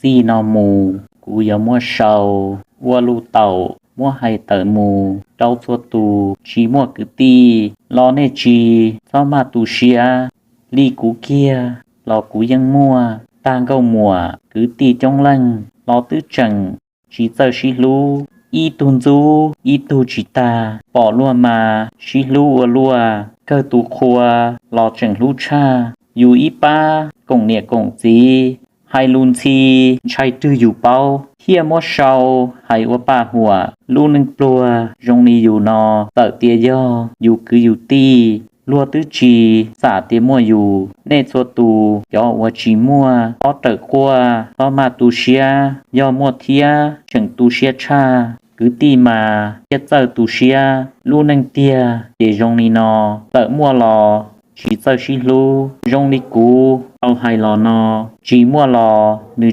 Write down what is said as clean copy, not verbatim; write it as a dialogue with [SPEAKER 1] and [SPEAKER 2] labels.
[SPEAKER 1] ซี่นอหมูกูยามัวเชาวัวลูเต่ามัวไฮเตอหมูเจ้าตัวตูชีมัวกึตีลอเนจีซ้อมาตูเชียลีกูเกียลอกูยังมัวตางเก้ามัวกึตีจงลังลอตื้อจังชีเจอชิลูอีตุนจูอีตูจิตาปอลัวมาชิลูลัวเกอตูคัวลอจังลูชาอยู่อีป้ากงเนี่ยกงจีไฮลุนทีใช้ตื้ออยู่เป้าเฮียมัวเชาไฮว่าป้าหัวลูนึงปลัวจงนี้อยู่นอเติเตียย่ออยู่คืออยู่ตีลัวตื้อจีสาเตียมัวอยู่เนตัวตูย่อว่าจีมัวพอเติกัวพอมาตูเชียย่อมัวเทียจังตูเชียชาcứ ti mà chết giờ tu xia lu nâng tia để rong ni nọ tự mua lò chỉ giờ xí lu rong ni cú ao hai lò nọ chỉ mua lò nữ